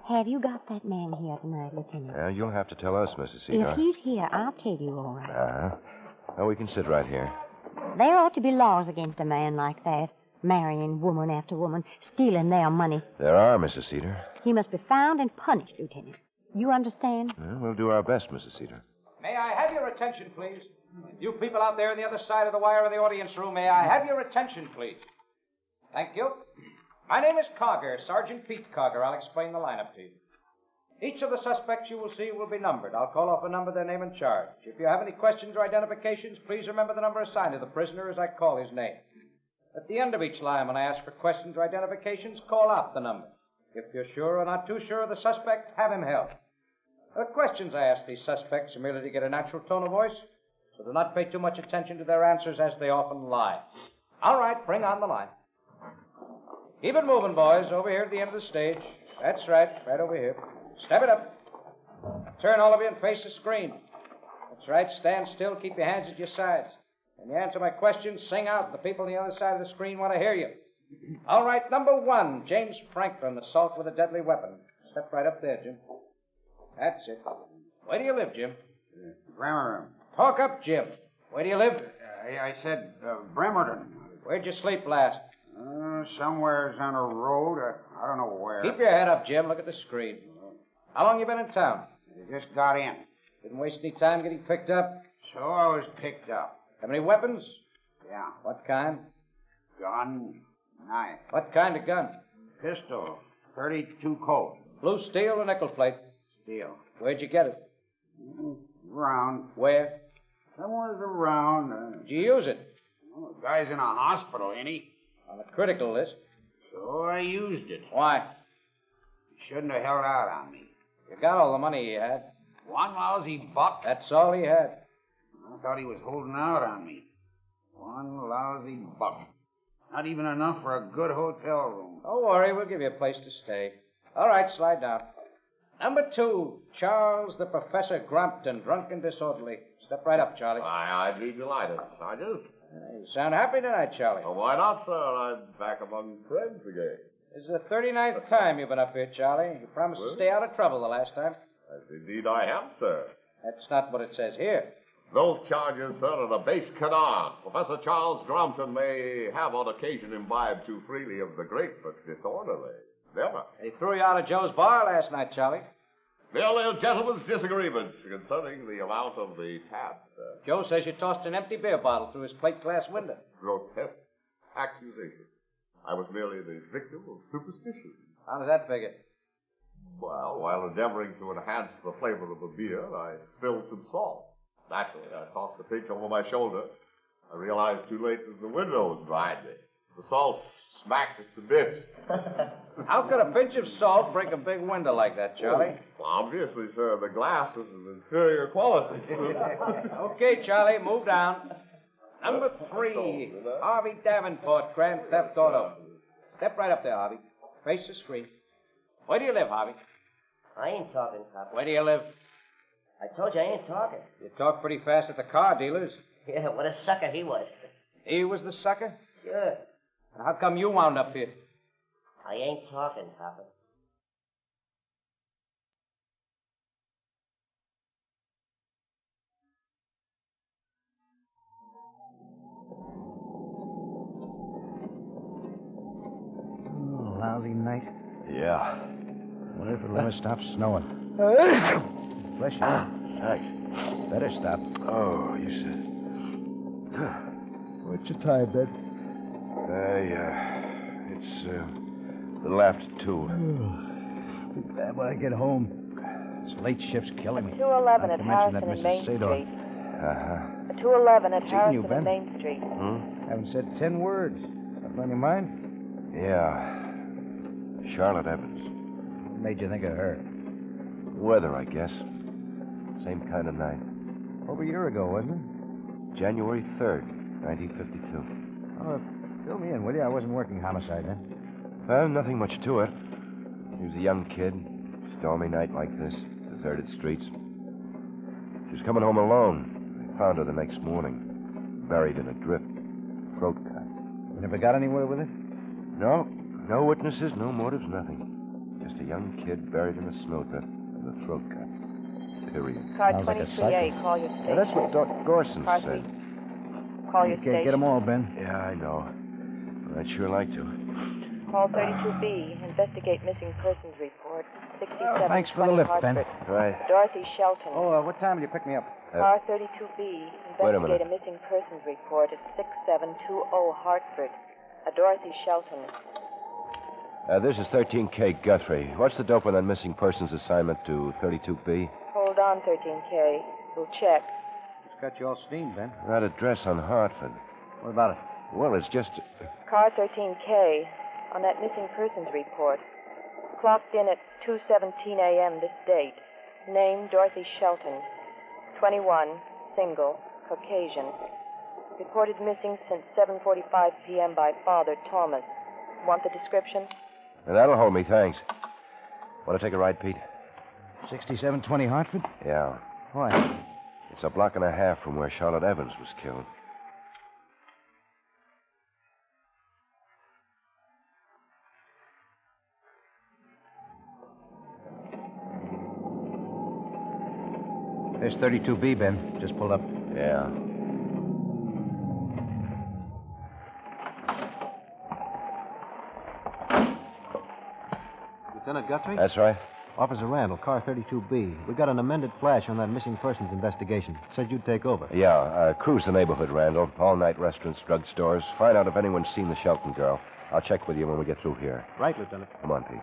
Have you got that man here tonight, Lieutenant? You'll have to tell us, Mrs. Cedar. If he's here, I'll tell you all right. Uh-huh. Well, we can sit right here. There ought to be laws against a man like that, marrying woman after woman, stealing their money. There are, Mrs. Cedar. He must be found and punished, Lieutenant. You understand? Well, we'll do our best, Mrs. Cedar. May I have your attention, please? You people out there on the other side of the wire in the audience room, may I have your attention, please? Thank you. My name is Cogger, Sergeant Pete Cogger. I'll explain the lineup to you. Each of the suspects you will see will be numbered. I'll call off a number, their name, and charge. If you have any questions or identifications, please remember the number assigned to the prisoner as I call his name. At the end of each line, when I ask for questions or identifications, call out the number. If you're sure or not too sure of the suspect, have him held. The questions I ask these suspects are merely to get a natural tone of voice, so do not pay too much attention to their answers as they often lie. All right, bring on the line. Keep it moving, boys, over here at the end of the stage. That's right over here. Step it up. Turn, all of you, and face the screen. That's right, stand still, keep your hands at your sides. When you answer my questions, sing out. The people on the other side of the screen want to hear you. All right, number 1, James Franklin, assault with a deadly weapon. Step right up there, Jim. That's it. Where do you live, Jim? Bremerton. Talk up, Jim. Where do you live? I said Bremerton. Where'd you sleep last? Somewhere's on a road. I don't know where. Keep your head up, Jim. Look at the screen. How long you been in town? I just got in. Didn't waste any time getting picked up? So I was picked up. Have any weapons? Yeah. What kind? Gun, knife. What kind of gun? Pistol, 32 Colt. Blue steel or nickel plate? Steel. Where'd you get it? Around. Where? Somewhere's around. Did you use it? The guy's in a hospital, ain't he? On the critical list. So I used it. Why? He shouldn't have held out on me. You got all the money he had. One lousy buck. That's all he had. I thought he was holding out on me. One lousy buck. Not even enough for a good hotel room. Don't worry, we'll give you a place to stay. All right, slide down. Number 2, Charles the Professor Grompton, drunk and disorderly. Step right up, Charlie. Why, I'd be delighted, Sergeant. You sound happy tonight, Charlie. Well, why not, sir? I'm back among friends again. This is the 39th time you've been up here, Charlie. You promised to stay out of trouble the last time. As indeed I am, sir. That's not what it says here. Those charges, sir, are a base canard. Professor Charles Grompton may have on occasion imbibed too freely of the great, but disorderly. Never. They threw you out of Joe's bar last night, Charlie. Merely a gentleman's disagreement concerning the amount of the tab, sir. Joe says you tossed an empty beer bottle through his plate glass window. Grotesque accusation. I was merely the victim of superstition. How does that figure? Well, while endeavoring to enhance the flavor of the beer, I spilled some salt. Naturally, I tossed the pinch over my shoulder. I realized too late that the window was behind me. The salt smacked it to bits. How could a pinch of salt break a big window like that, Charlie? Well, obviously, sir, the glass was of inferior quality. Okay, Charlie, move down. Number 3, Harvey Davenport, Grand Theft Auto. Step right up there, Harvey. Face the screen. Where do you live, Harvey? I ain't talking, Copper. Where do you live? I told you I ain't talking. You talk pretty fast at the car dealers. Yeah, what a sucker he was. He was the sucker? Sure. And how come you wound up here? I ain't talking, Copper. Lousy night. Yeah. Wonder if it'll ever stop snowing. Bless you. Thanks. Better stop. Oh, you said. What's your time, Ben? It's a little after 2. Be glad when I get home. This late shift's killing me. 211 at Not to Harrison mention and that Main Mrs. Street. Uh-huh. 211 at Seen Harrison you, Ben. and Main Street. Haven't said 10 words. Something on your mind? Yeah. Charlotte Evans. What made you think of her? Weather, I guess. Same kind of night. Over a year ago, wasn't it? January 3rd, 1952. Oh, fill me in, will you? I wasn't working homicide then. Well, nothing much to it. He was a young kid. Stormy night like this. Deserted streets. She was coming home alone. I found her the next morning. Buried in a drift. Throat cut. You never got anywhere with it? No. No witnesses, no motives, nothing. Just a young kid buried in a snow drift with a throat cut. Period. Car Sounds like a 23A, call your station. Now, that's what Doc Gorson Car said. 3, call your You station. can't get them all, Ben. Yeah, I know. I'd sure like to. Call 32B, investigate missing persons report. 6720 thanks for the lift, Ben. Hartford. Right. Dorothy Shelton. What time will you pick me up? Car 32B, wait a minute. investigate a missing persons report at 6720 Hartford. Dorothy Shelton. This is 13K Guthrie. What's the dope on that missing persons assignment to 32B? Hold on, 13K. We'll check. It's got you all steamed, Ben. That address on Hartford. What about it? Well, it's just... Car 13K, on that missing persons report. Clocked in at 2:17 a.m. this date. Name Dorothy Shelton. 21, single, Caucasian. Reported missing since 7:45 p.m. by Father Thomas. Want the description? That'll hold me, thanks. Want to take a ride, Pete? 6720 Hartford? Yeah. Why? It's a block and a half from where Charlotte Evans was killed. There's 32B, Ben. Just pulled up. Yeah. Lieutenant Guthrie? That's right. Officer Randall, car 32B. We got an amended flash on that missing persons investigation. Said you'd take over. Yeah, cruise the neighborhood, Randall. All-night restaurants, drugstores. Find out if anyone's seen the Shelton girl. I'll check with you when we get through here. Right, Lieutenant. Come on, Pete.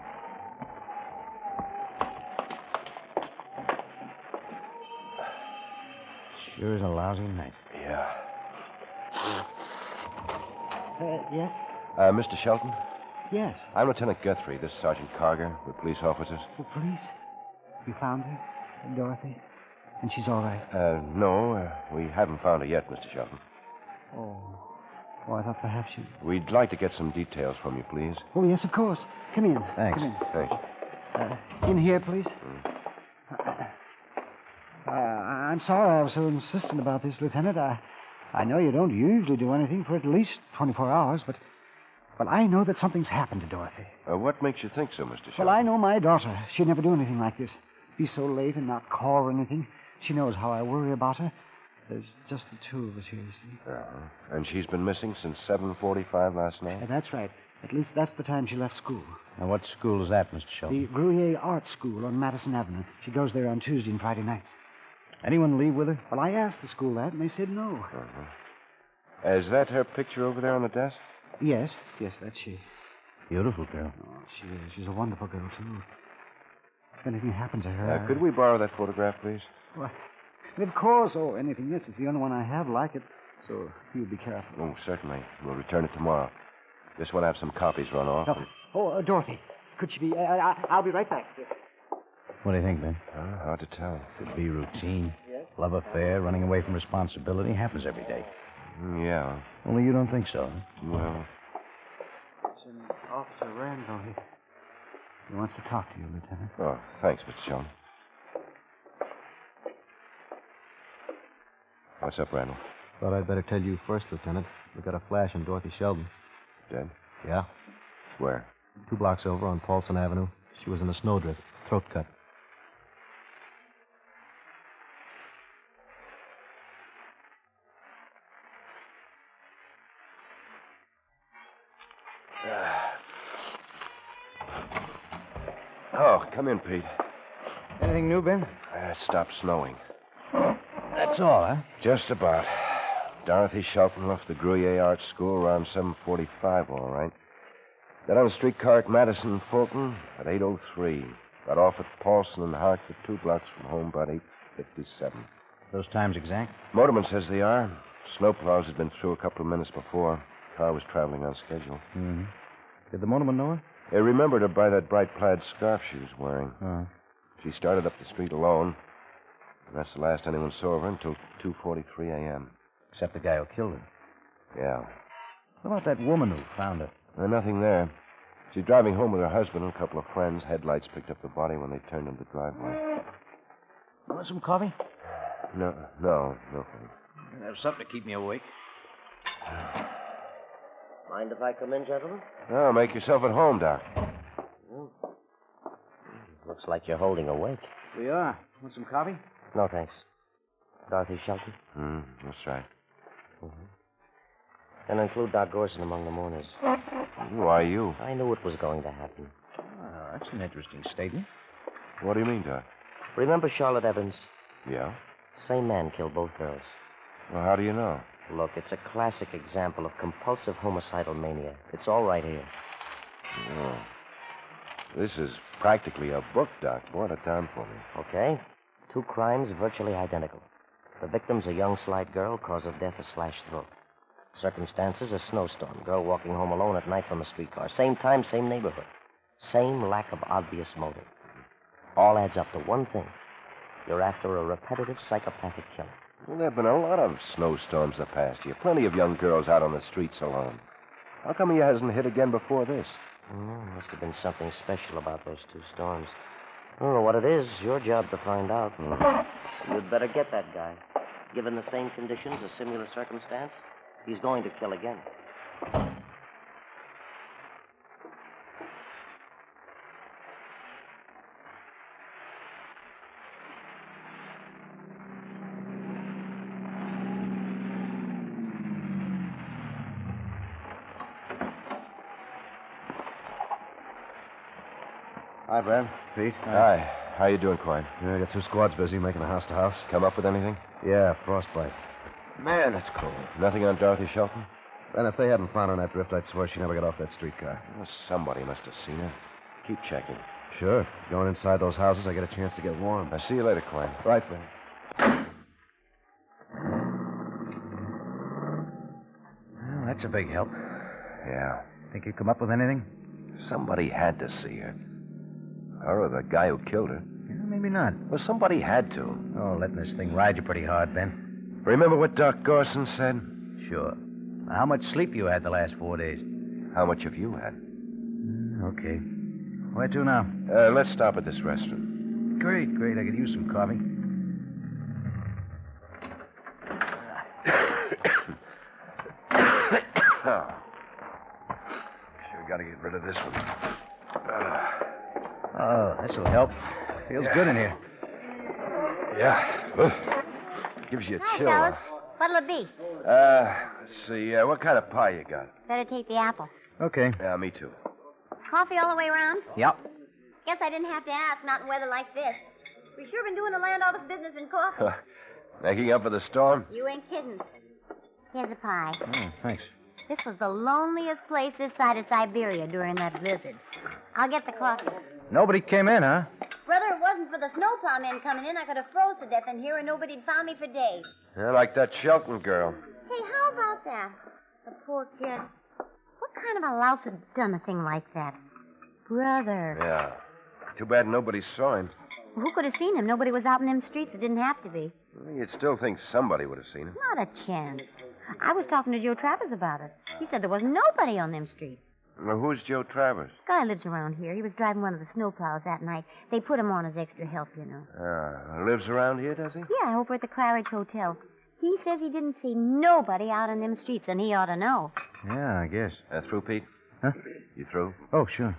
Sure is a lousy night. Yeah. Yes? Mr. Shelton? Yes. I'm Lieutenant Guthrie. This is Sergeant Carger. We're police officers. The police? You found her, Dorothy? And she's all right? No, we haven't found her yet, Mr. Shelton. Oh, I thought perhaps you... We'd like to get some details from you, please. Oh, yes, of course. Come in. Thanks. Come in. Thanks. In here, please. I'm sorry I was so insistent about this, Lieutenant. I know you don't usually do anything for at least 24 hours, but I know that something's happened to Dorothy. What makes you think so, Mr. Shelton? Well, I know my daughter. She'd never do anything like this. Be so late and not call or anything. She knows how I worry about her. There's just the two of us here, you see. And she's been missing since 7:45 last night? That's right. At least that's the time she left school. Now, what school is that, Mr. Shelton? The Gruyere Art School on Madison Avenue. She goes there on Tuesday and Friday nights. Anyone leave with her? Well, I asked the school that, and they said no. Is that her picture over there on the desk? Yes, that's she. Beautiful girl. Oh, she is. She's a wonderful girl, too. If anything happened to her... Could we borrow that photograph, please? Well, of course. Oh, anything. Yes, it's the only one I have like it. So you be careful. Oh, certainly. We'll return it tomorrow. Just want to have some copies run off. Dorothy. Could she be... I'll be right back. What do you think, Ben? Hard to tell. Could be routine. Yes? Love affair, running away from responsibility. Happens every day. Yeah. Only you don't think so, huh? Well... It's an Officer Randall. He wants to talk to you, Lieutenant. Oh, thanks, Mr. Shelton. What's up, Randall? Thought I'd better tell you first, Lieutenant. We got a flash on Dorothy Sheldon. Dead? Yeah. Where? 2 blocks over on Paulson Avenue. She was in a snowdrift. Throat cut. Oh, come in, Pete. Anything new, Ben? It stopped snowing. That's all, huh? Just about. Dorothy Shelton left the Gruyere Art School around 7:45, all right. Got on a streetcar at Madison and Fulton at 8:03. Got off at Paulson and Hartford, 2 blocks from home, about 8:57. Those times exact? Motorman says they are. Snow-Plows had been through a couple of minutes before. Car was traveling on schedule. Mm-hmm. Did the motorman know her? They remembered her by that bright plaid scarf she was wearing. She started up the street alone. And that's the last anyone saw of her until 2:43 a.m. Except the guy who killed her. Yeah. What about that woman who found her? Nothing there. She's driving home with her husband and a couple of friends. Headlights picked up the body when they turned into the driveway. Want some coffee? No thanks. Have something to keep me awake. Mind if I come in, gentlemen? Oh, make yourself at home, Doc. Looks like you're holding awake. We are. Want some coffee? No, thanks. Dorothy Shelton? That's right. And include Doc Gorson among the mourners. Who are you? I knew it was going to happen. Oh, that's an interesting statement. What do you mean, Doc? Remember Charlotte Evans? Yeah? Same man killed both girls. Well, how do you know? Look, it's a classic example of compulsive homicidal mania. It's all right here. Oh. This is practically a book, Doc. What a time for me. Okay. 2 crimes virtually identical. The victim's a young, slight girl. Cause of death, a slashed throat. Circumstances, a snowstorm. Girl walking home alone at night from a streetcar. Same time, same neighborhood. Same lack of obvious motive. All adds up to one thing. You're after a repetitive psychopathic killer. Well, there have been a lot of snowstorms the past year. Plenty of young girls out on the streets alone. How come he hasn't hit again before this? Must have been something special about those 2 storms. I don't know what it is. Your job to find out. You'd better get that guy. Given the same conditions, a similar circumstance, he's going to kill again. Hi, Brad. Pete. Hi. How you doing, Quine? I got 2 squads busy making a house-to-house. Come up with anything? Yeah, frostbite. Man, it's cold. Nothing on Dorothy Shelton? And if they hadn't found her on that drift, I'd swear she never got off that streetcar. Well, somebody must have seen her. Keep checking. Sure. Going inside those houses, I get a chance to get warm. I'll see you later, Quine. Right, Brad. Well, that's a big help. Yeah. Think you'd come up with anything? Somebody had to see her. Her or the guy who killed her. Yeah, maybe not. Well, somebody had to. Oh, letting this thing ride you pretty hard, Ben. Remember what Doc Gorson said? Sure. Now, how much sleep you had the last 4 days? How much have you had? Okay. Where to now? Let's stop at this restaurant. Great. I could use some coffee. Sure got to get rid of this one. Oh, this'll help. Feels good in here. Yeah. Gives you a Hi, chill. fellas. What'll it be? Let's see. What kind of pie you got? Better take the apple. Okay. Yeah, me too. Coffee all the way around? Yep. Guess I didn't have to ask, not in weather like this. We sure been doing the land office business in coffee. Making up for the storm? You ain't kidding. Here's a pie. Oh, thanks. This was the loneliest place this side of Siberia during that blizzard. I'll get the coffee. Nobody came in, huh? Brother, it wasn't for the Snow-Plow men coming in, I could have froze to death in here and nobody'd found me for days. Yeah, like that Shelton girl. Hey, how about that? The poor kid. What kind of a louse would have done a thing like that? Brother. Yeah. Too bad nobody saw him. Who could have seen him? Nobody was out in them streets. It didn't have to be. Well, you'd still think somebody would have seen him. Not a chance. I was talking to Joe Travers about it. He said there was nobody on them streets. Well, who's Joe Travers? Guy lives around here. He was driving one of the Snow-Plows that night. They put him on as extra help, you know. Lives around here, does he? Yeah, over at the Claridge Hotel. He says he didn't see nobody out on them streets, and he ought to know. Yeah, I guess. Through, Pete? Huh? You through? Oh, sure.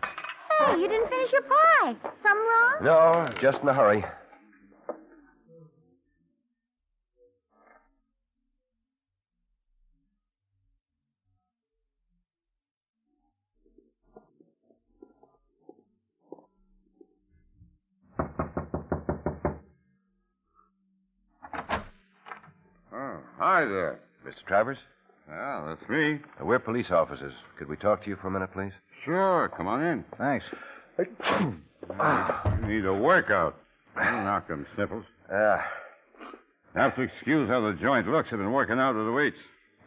Hey, you didn't finish your pie. Something wrong? No, just in a hurry. Oh, hi there. Mr. Travers? Yeah, that's me. We're police officers. Could we talk to you for a minute, please? Sure, come on in. Thanks. You need a workout. I'll knock them sniffles. Have to excuse how the joint looks. I've been working out with the weights.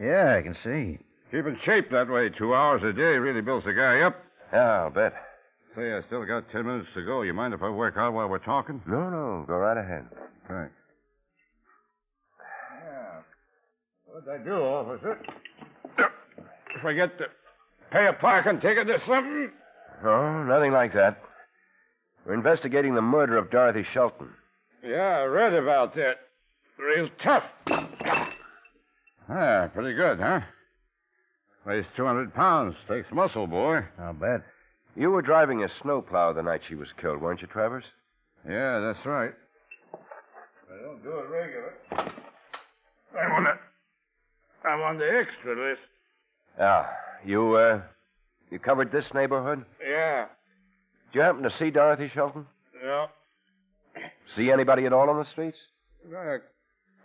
Yeah, I can see. Keep in shape that way 2 hours a day really builds the guy up. Yeah, I'll bet. Say, I still got 10 minutes to go. You mind if I work out while we're talking? No, go right ahead. Thanks. Yeah. What'd I do, officer? Forget to pay a parking ticket or something? No, nothing like that. We're investigating the murder of Dorothy Shelton. Yeah, I read about that. Real tough. Ah, pretty good, huh? Weighs 200 pounds. Takes muscle, boy. I'll bet. You were driving a snowplow the night she was killed, weren't you, Travers? Yeah, that's right. I don't do it regular. I'm on the extra list. Yeah. You covered this neighborhood? Yeah. Did you happen to see Dorothy Shelton? No. See anybody at all on the streets? A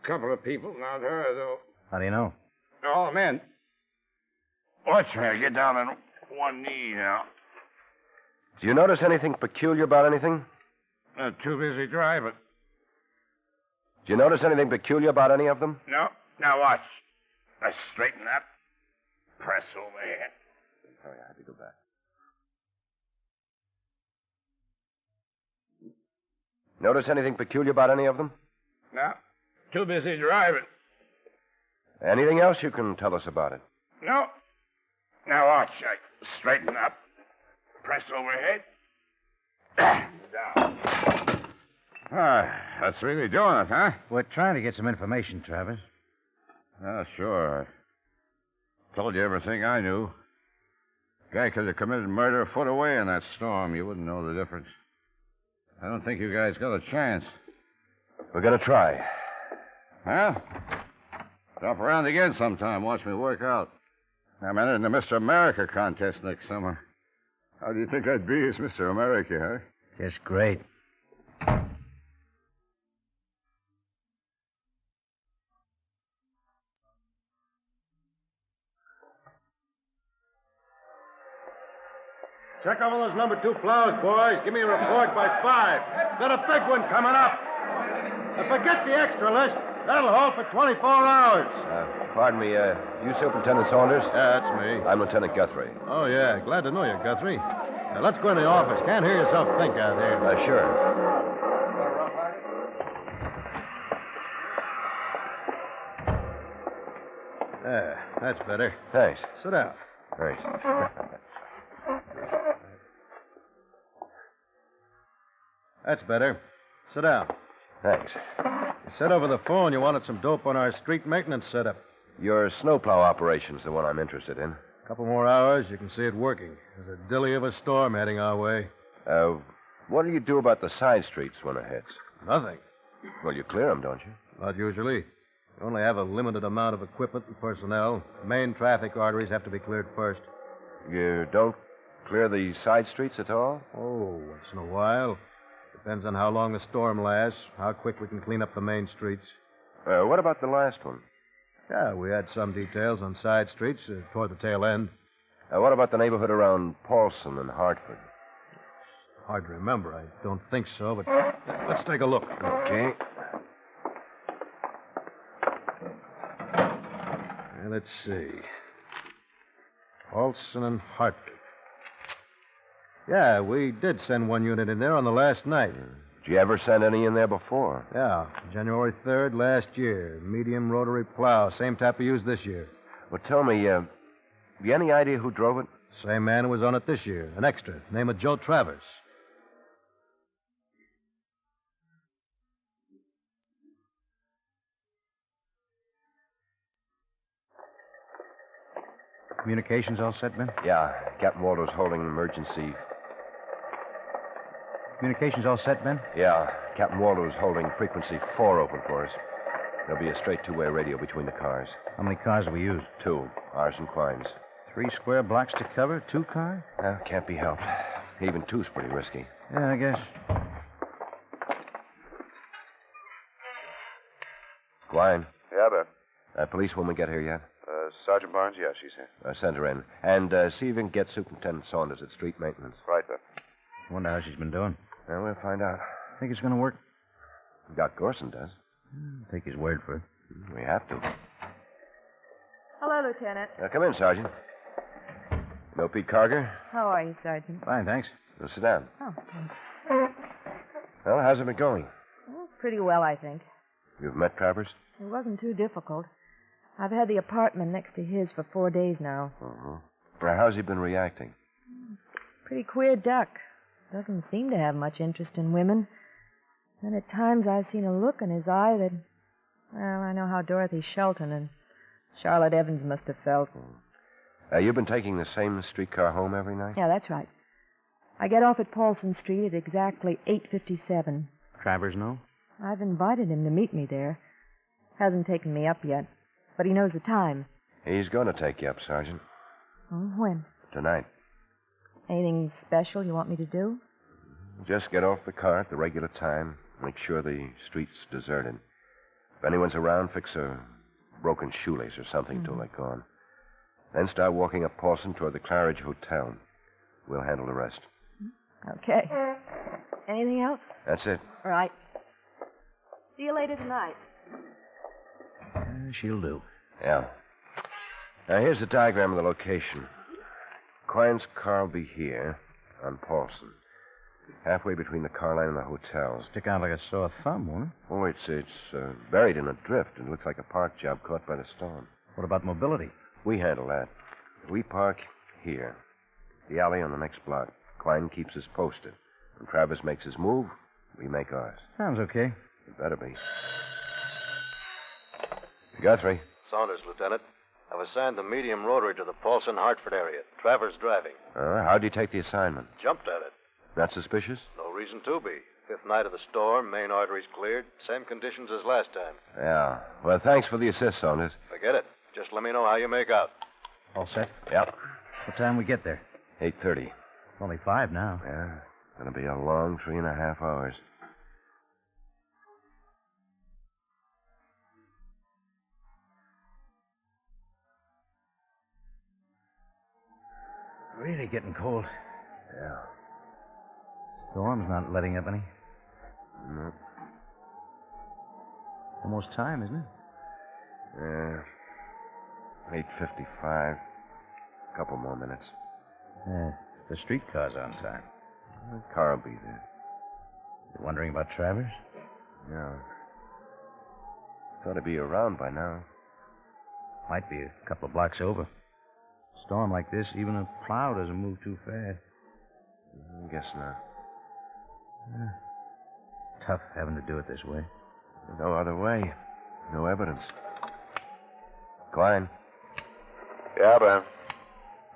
couple of people, not her, though. How do you know? All men. Watch her. Get down on one knee now. Do you notice anything peculiar about anything? I'm too busy driving. Do you notice anything peculiar about any of them? No. Now watch. I straighten up. Press overhead. Sorry, I had to go back. Notice anything peculiar about any of them? No. Too busy driving. Anything else you can tell us about it? No. Now watch. I straighten up. Press overhead. Down. That's really doing it, huh? We're trying to get some information, Travers. Sure. I told you everything I knew. Guy could have committed murder a foot away in that storm. You wouldn't know the difference. I don't think you guys got a chance. We're going to try. Well, drop around again sometime. Watch me work out. I'm entering the Mr. America contest next summer. How do you think I'd be as Mr. America, huh? Just great. Check over those number 2 plows, boys. Give me a report by 5. Got a big one coming up. And forget the extra list. That'll hold for 24 hours. Pardon me, you Superintendent Saunders? Yeah, that's me. I'm Lieutenant Guthrie. Oh, yeah. Glad to know you, Guthrie. Now, let's go in the office. Can't hear yourself think out here. Sure. There. That's better. Thanks. Sit down. Thanks. That's better. Sit down. Thanks. You said over the phone you wanted some dope on our street maintenance setup. Your snowplow operation's the one I'm interested in. A couple more hours, you can see it working. There's a dilly of a storm heading our way. What do you do about the side streets when it hits? Nothing. Well, you clear them, don't you? Not usually. We only have a limited amount of equipment and personnel. Main traffic arteries have to be cleared first. You don't clear the side streets at all? Oh, once in a while. Depends on how long the storm lasts, how quick we can clean up the main streets. What about the last one? Yeah, we had some details on side streets toward the tail end. What about the neighborhood around Paulson and Hartford? Hard to remember. I don't think so, but let's take a look. Okay. Let's see. Paulson and Hartford. Yeah, we did send one unit in there on the last night. Did you ever send any in there before? Yeah, January 3rd last year. Medium rotary plow. Same type we used this year. Well, tell me, have you any idea who drove it? Same man who was on it this year. An extra. Name of Joe Travers. Communications all set, Ben? Yeah, Captain Waldo's holding emergency. Communications all set, Ben? Yeah, Captain Waldo's holding frequency 4 open for us. There'll be a straight two-way radio between the cars. How many cars have we used? 2, ours and Klein's. 3 square blocks to cover, 2 cars? Can't be helped. Even 2's pretty risky. Yeah, I guess. Klein. Yeah, Ben. Policewoman get here yet? Sergeant Barnes, yeah, she's here. Send her in. And see if you can get Superintendent Saunders at street maintenance. Right, Ben. Wonder how she's been doing. Well, we'll find out. Think it's going to work? Doc Gorson does. Take his word for it. We have to. Hello, Lieutenant. Come in, Sergeant. You know Pete Carger? How are you, Sergeant? Fine, thanks. Well, sit down. Oh, thanks. Well, how's it been going? Well, pretty well, I think. You've met Travers? It wasn't too difficult. I've had the apartment next to his for 4 days now. Uh-huh. Well, how's he been reacting? Pretty queer duck. Doesn't seem to have much interest in women. And at times I've seen a look in his eye that... Well, I know how Dorothy Shelton and Charlotte Evans must have felt. You've been taking the same streetcar home every night? Yeah, that's right. I get off at Paulson Street at exactly 8:57. Travers know? I've invited him to meet me there. Hasn't taken me up yet, but he knows the time. He's going to take you up, Sergeant. Oh, when? Tonight. Anything special you want me to do? Just get off the car at the regular time. Make sure the street's deserted. If anyone's around, fix a broken shoelace or something till they're gone. Then start walking up Paulson toward the Claridge Hotel. We'll handle the rest. Okay. Anything else? That's it. All right. See you later tonight. She'll do. Yeah. Now, here's the diagram of the location. Quine's car will be here on Paulson. Halfway between the car line and the hotels. Stick out like a sore thumb, won't it? Oh, it's buried in a drift. It looks like a park job caught by the storm. What about mobility? We handle that. We park here. The alley on the next block. Quine keeps us posted. When Travers makes his move, we make ours. Sounds okay. It better be. Guthrie. Saunders, Lieutenant. I've assigned the medium rotary to the Paulson-Hartford area. Travers driving. How'd you take the assignment? Jumped at it. Not suspicious? No reason to be. Fifth night of the storm, main arteries cleared. Same conditions as last time. Yeah. Well, thanks for the assist, Saunders. Forget it. Just let me know how you make out. All set? Yep. What time we get there? 8:30. Only 5 now. Yeah. Gonna be a long 3.5 hours. Really getting cold. Yeah. Storm's not letting up any. No. Almost time, isn't it? Yeah. 8:55. Couple more minutes. Yeah. The streetcar's on time. The car will be there. You wondering about Travers? No. Thought he'd be around by now. Might be a couple of blocks over. Storm like this, even a plow doesn't move too fast. I guess not. Tough having to do it this way. No other way. No evidence. Quine. Yeah, Ben.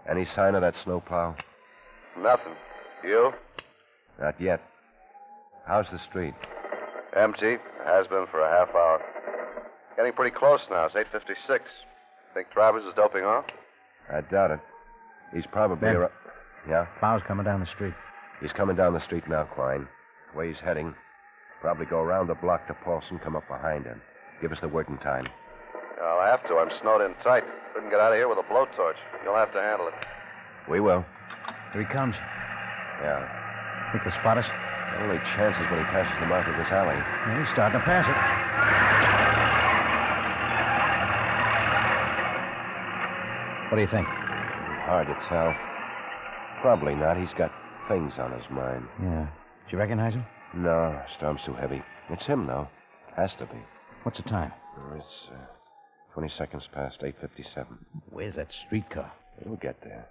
Any sign of that snowplow? Nothing. You? Not yet. How's the street? Empty. Has been for a half hour. Getting pretty close now. It's 8:56. Think Travers is doping off? I doubt it. He's probably... Ben. Yeah? Plow's coming down the street. He's coming down the street now, Quine. Where he's heading. Probably go around the block to Paulson, come up behind him. Give us the word in time. I'll have to. I'm snowed in tight. Couldn't get out of here with a blowtorch. You'll have to handle it. We will. Here he comes. Yeah. Think they spot us? Only chances when he passes the mouth of this alley. Yeah, he's starting to pass it. What do you think? Hard to tell. Probably not. He's got things on his mind. Yeah. Did you recognize him? No, storm's too heavy. It's him, though. Has to be. What's the time? It's 20 seconds past 8:57. Where's that streetcar? It'll get there.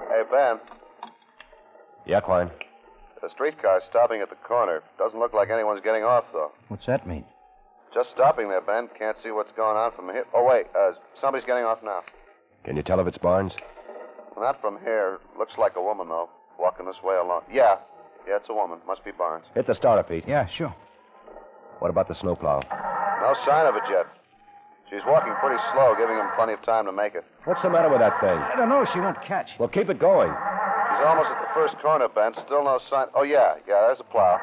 Hey, Ben. Yeah, Quine. The streetcar's stopping at the corner. Doesn't look like anyone's getting off, though. What's that mean? Just stopping there, Ben. Can't see what's going on from here. Oh, wait. Somebody's getting off now. Can you tell if it's Barnes? Not from here. Looks like a woman, though. Walking this way along. Yeah, it's a woman. Must be Barnes. Hit the starter, Pete. Yeah, sure. What about the snowplow? No sign of it yet. She's walking pretty slow, giving him plenty of time to make it. What's the matter with that thing? I don't know. She won't catch. Well, keep it going. She's almost at the first corner, Ben. Still no sign. Oh, yeah, there's a plow.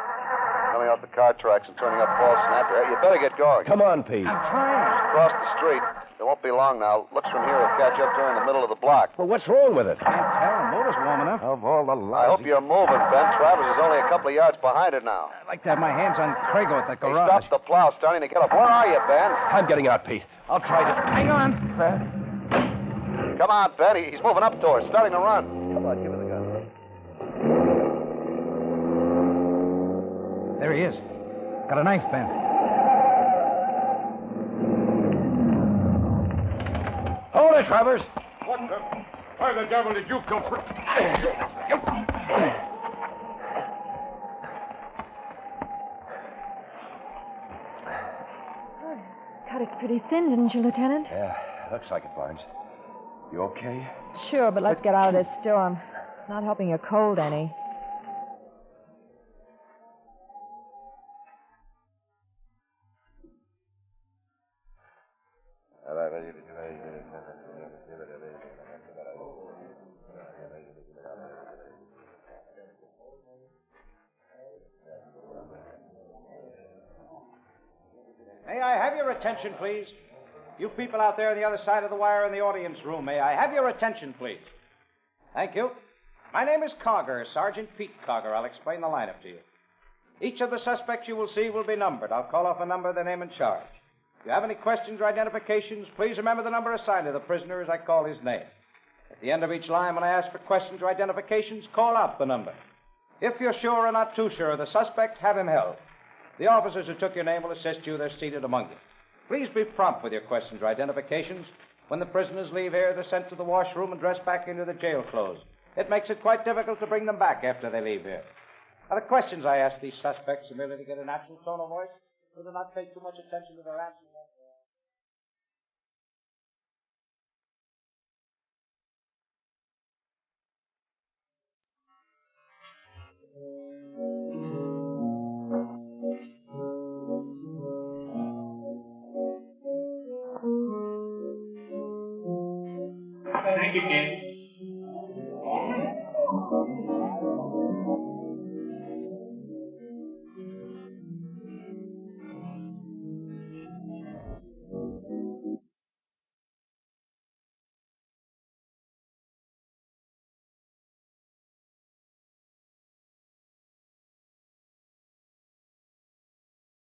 Coming off the car tracks and turning up Paulson after her. You better get going. Come on, Pete. I'm trying. Across the street. It won't be long now. Looks from here it'll catch up to her in the middle of the block. Well, what's wrong with it? Can't tell. The motor's warm enough. Of all the I hope you're moving, Ben. Travers is only a couple of yards behind her now. I'd like to have my hands on Crago at the He garage. stopped the plow, starting to get up. Where are you, Ben? I'm getting out, Pete. I'll try to... Hang on. Come on, Ben. He's moving up to her, starting to run. Come on, give her the gun. There he is. Got a knife, Ben. Hold it, Travers. What the... Where the devil did you come from? Cut it pretty thin, didn't you, Lieutenant? Yeah, looks like it, Barnes. You okay? Sure, but let's get out of this storm. It's not helping your cold any. May I have your attention, please? You people out there on the other side of the wire in the audience room, may I have your attention, please? Thank you. My name is Cogger, Sergeant Pete Cogger. I'll explain the lineup to you. Each of the suspects you will see will be numbered. I'll call off a number, the name, and charge. If you have any questions or identifications, please remember the number assigned to the prisoner as I call his name. At the end of each line, when I ask for questions or identifications, call out the number. If you're sure or not too sure of the suspect, have him held. The officers who took your name will assist you. They're seated among you. Please be prompt with your questions or identifications. When the prisoners leave here, they're sent to the washroom and dressed back into the jail clothes. It makes it quite difficult to bring them back after they leave here. Now, the questions I ask these suspects are merely to get a natural tone of voice, so do not pay too much attention to their answers.